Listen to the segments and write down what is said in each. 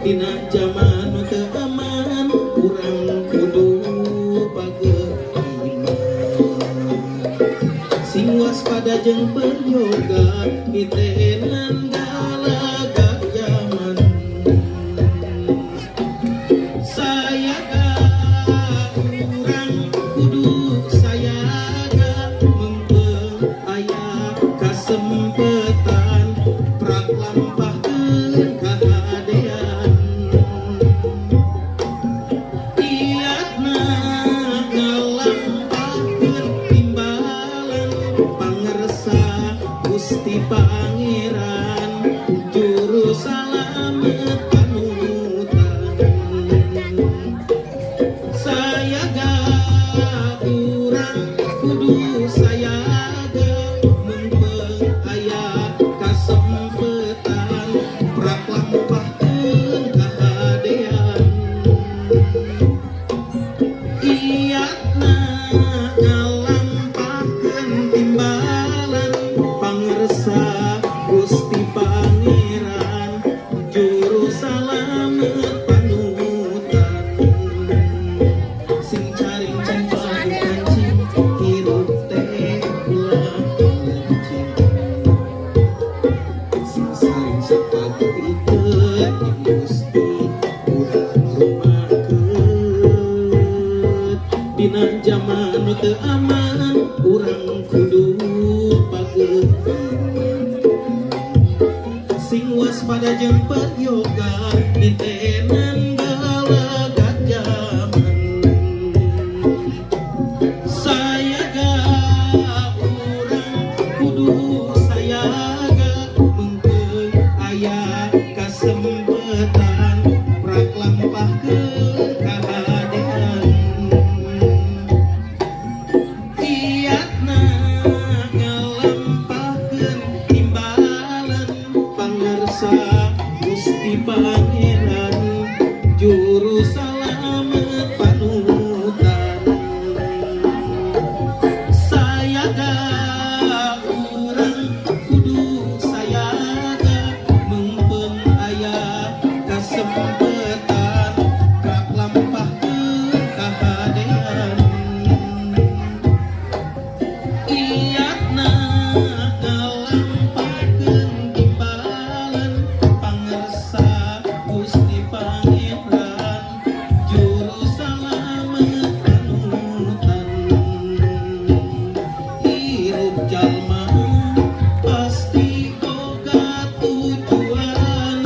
dina zaman teu aman urang kudu pageuiman sing waspada jeung peryoga itenan galaga zaman sayaga urang kudu sayaga mengpeung aya kasempetan prak lampahkeun kahadean iatna ngalampahkeun timbalan pangersa Gusti Pangeran juru salamet panutan sayaga urang kudu sayaga mengpeung aya kasempetan prak lampahkeun kahadean iatna ngalampahkeun timbalan pangersa Gusti Pangeran juru salamet panutan sing caring cimpang kancing hirup teh ulah lencing sing saling sapageukeun Gusti urang rumakeun dina zaman nu teu aman urang kudu pageuiman sing waspada jeung peryoga nitenan galaga zaman sayaga urang kudu sayaga mengpeung aya kasempetan prak lampahkeun kahadean iatna ngalampahkeun timbalan pangersa Gusti Pangeran juru salamet panutan sayaga urang kudu sayaga mengpeung aya kasempetan prak lampahkeun kahadean iatna ngalampahkeun timbalan pangersa Gusti Pangeran juru salamet panutan hirup jalma pasti boga tujuan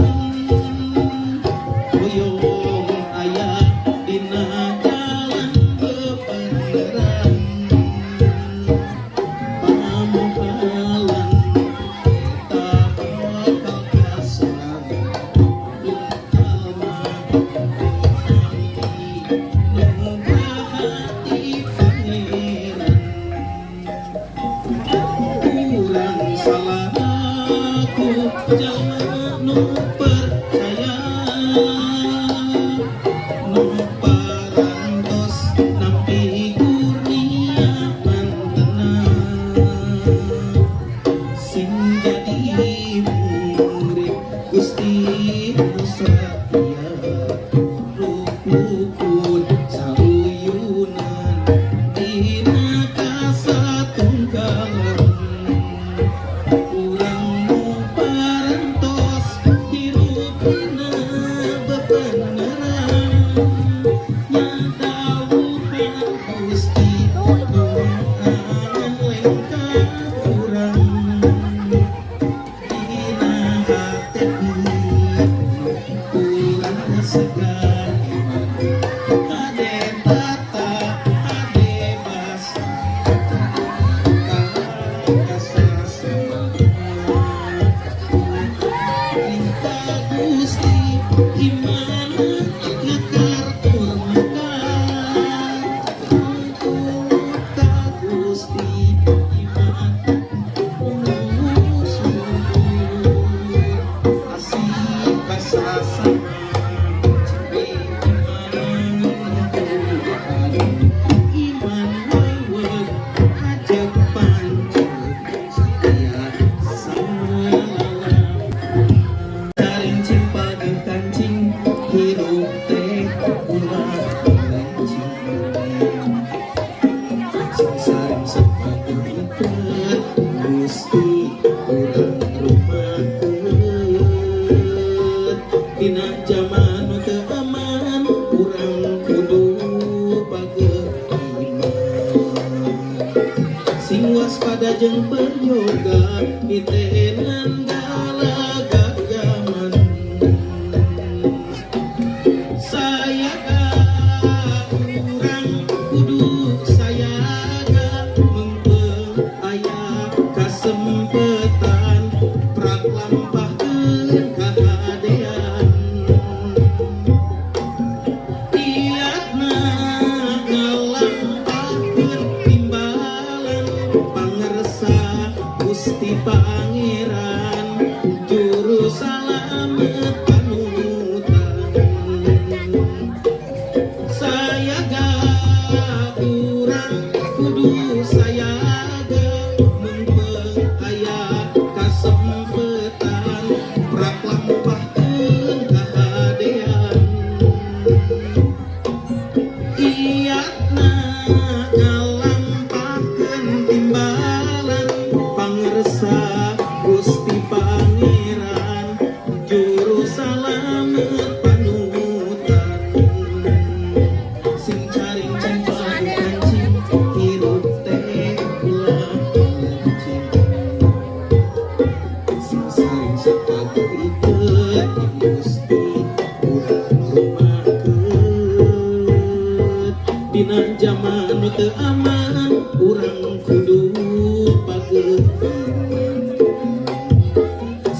hoyong aya dina jalan bebeneran pamohalan eta bakal kasoran jalma nugra hati pangeran urang salahku jalma nu percaya nu parantos nampi kurnia mantena sing jadi murid Gusti nu satya rukun saruyunan dina kasatunggalan urang nu parantos hirup dina bebeneran nyadawuhan Gusti nu angan lengkap urang dina hati urang segar ade tata ade basa kasasana cinta Gusti imana ngekar turmakan ka Gusti imana asih kasasana iman weweg ajak pancet saya sama lalang kancing dina zaman nu teu aman urang kudu pageuh sing waspada jeung peryoga itenan galagak zaman sayaga urang kudu sayaga mengpeung aya kasempetan prak lampahkeun kahadean iatna ngalampahkeun timbalan pangersa Gusti Pangeran juru salamet panutan sayaga urang kudu sayaga mengpeung aya kasempetan prak lampahkeun kahadean iatna ngalampahkeun timbalan pangersa Gusti Pangeran juru salamet panutan sing caring cimpang kancing hirup teh ulah lencing sing saring sepatu iket Gusti urang rumakeun dina zaman nu teu aman urang kudu pageuh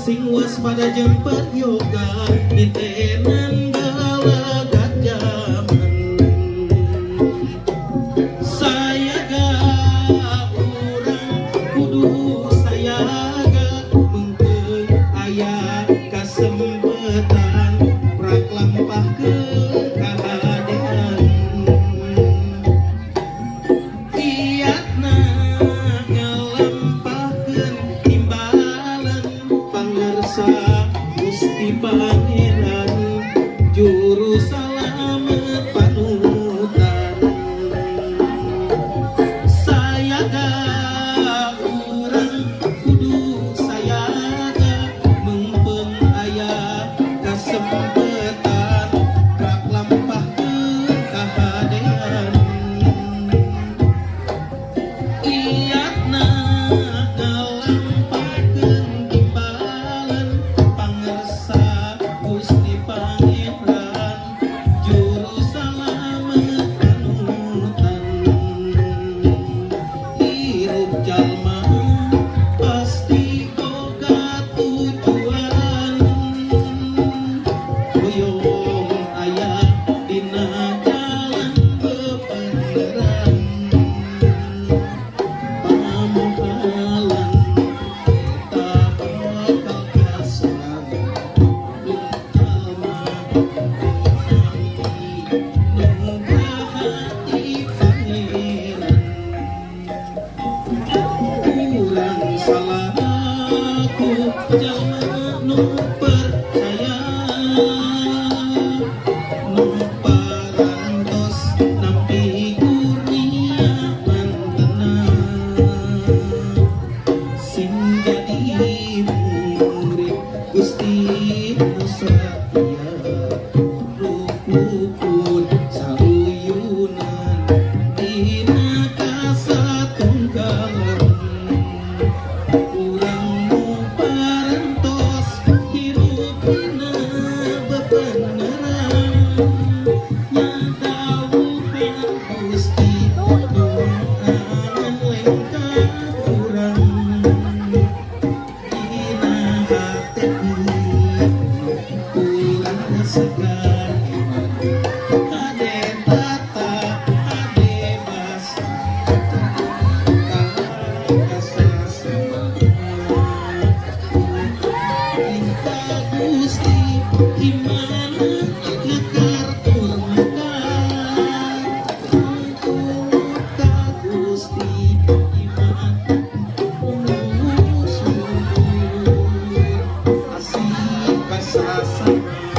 sing waspada jeung peryoga itenan galagak zaman sayaga urang kudu sayaga mengpeung aya kasempetan prak lampahkeun kahadean iatna ngalampahkeun timbalan pangersa Gusti Pangeran juru salamet panutan sayaga urang kudu sayaga mengpeung aya kasempetan prak lampahkeun kahadean iatna ngalampahkeun timbalan pangersa Gusti Pangeran juru salamet panutan hirup jalma pasti boga tujuan hoyong aya dina jalan bebeneran pamohalan eta bakal kasoran jalma nugrahati Pangeran urang salahku jalma nu percaya nu parantos nampi kurnia mantenang sing jadi murid Gusti nu satya rukun saruyunan dina kasatunggalan urang nu parantos hirup dina bebeneran nyadawuhan Gusti doaan lengkap urang dina hati urang segar ade tata ade basa kasasema cinta Gusti imana lekar turunkan ka Gusti iman musuh asih kasasema